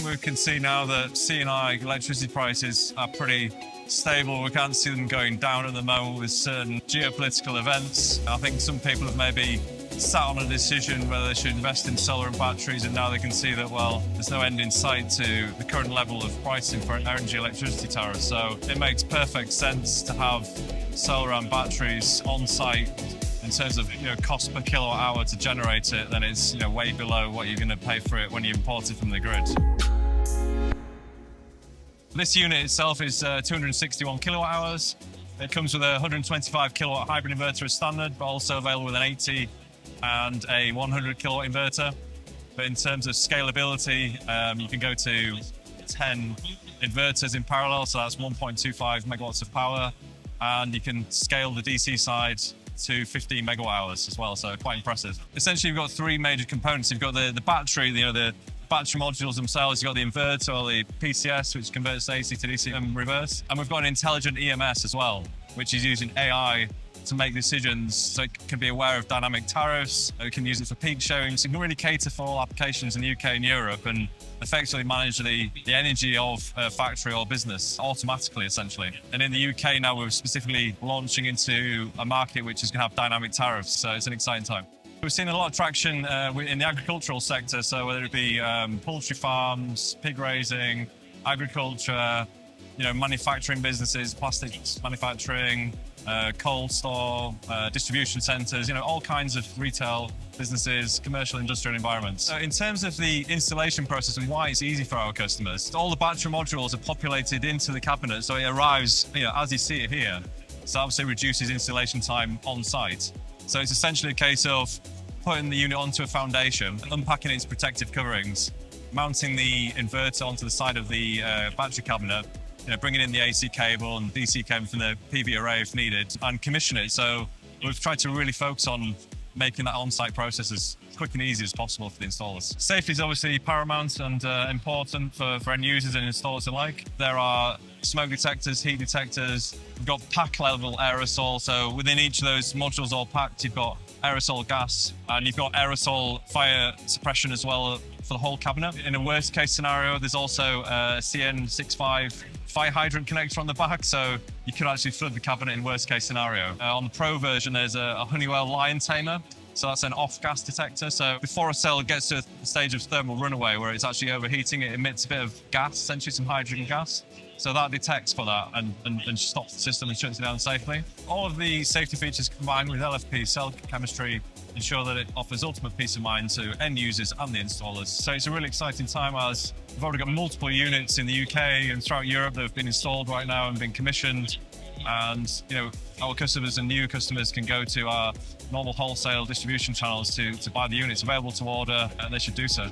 we can see now that C&I electricity prices are pretty stable. We can't see them going down at the moment with certain geopolitical events. I think some people have maybe sat on a decision whether they should invest in solar and batteries, and now they can see that, well, there's no end in sight to the current level of pricing for energy electricity tariffs. So it makes perfect sense to have solar and batteries on site. In terms of cost per kilowatt hour to generate it, then it's way below what you're going to pay for it when you import it from the grid. This unit itself is 261 kilowatt hours. It comes with a 125 kilowatt hybrid inverter as standard, but also available with an 80 and a 100 kilowatt inverter. But in terms of scalability, you can go to 10 inverters in parallel, so that's 1.25 megawatts of power, and you can scale the DC side to 15 megawatt hours as well, so quite impressive. Essentially, you've got three major components. You've got the battery, the battery modules themselves. You've got the inverter, or the PCS, which converts AC to DC and reverse. And we've got an intelligent EMS as well, which is using AI to make decisions, so it can be aware of dynamic tariffs. We can use it for peak showing, so it can really cater for all applications in the UK and Europe and effectively manage the energy of a factory or business automatically, essentially. And in the UK now, we're specifically launching into a market which is going to have dynamic tariffs, so it's an exciting time. We've seen a lot of traction in the agricultural sector, so whether it be poultry farms, pig raising, agriculture, manufacturing businesses, plastics manufacturing, cold store, distribution centres, all kinds of retail businesses, commercial, industrial environments. So in terms of the installation process and why it's easy for our customers, all the battery modules are populated into the cabinet, so it arrives, as you see it here. So obviously reduces installation time on site. So it's essentially a case of putting the unit onto a foundation, unpacking its protective coverings, mounting the inverter onto the side of the battery cabinet, bringing in the AC cable and DC cable from the PV array if needed, and commission it. So we've tried to really focus on making that on-site process as quick and easy as possible for the installers. Safety is obviously paramount and important for end users and installers alike. There are smoke detectors, heat detectors. We've got pack level aerosol. So within each of those modules all packed, you've got aerosol gas, and you've got aerosol fire suppression as well for the whole cabinet. In a worst case scenario, there's also a CN65 fire hydrant connector on the back, so you could actually flood the cabinet in worst case scenario. On the Pro version, there's a Honeywell Lion Tamer. So that's an off-gas detector. So before a cell gets to the stage of thermal runaway, where it's actually overheating, it emits a bit of gas, essentially some hydrogen gas. So that detects for that and stops the system and shuts it down safely. All of the safety features combined with LFP cell chemistry ensure that it offers ultimate peace of mind to end users and the installers. So it's a really exciting time, as we've already got multiple units in the UK and throughout Europe that have been installed right now and been commissioned. And our customers and new customers can go to our normal wholesale distribution channels to buy the units available to order, and they should do so.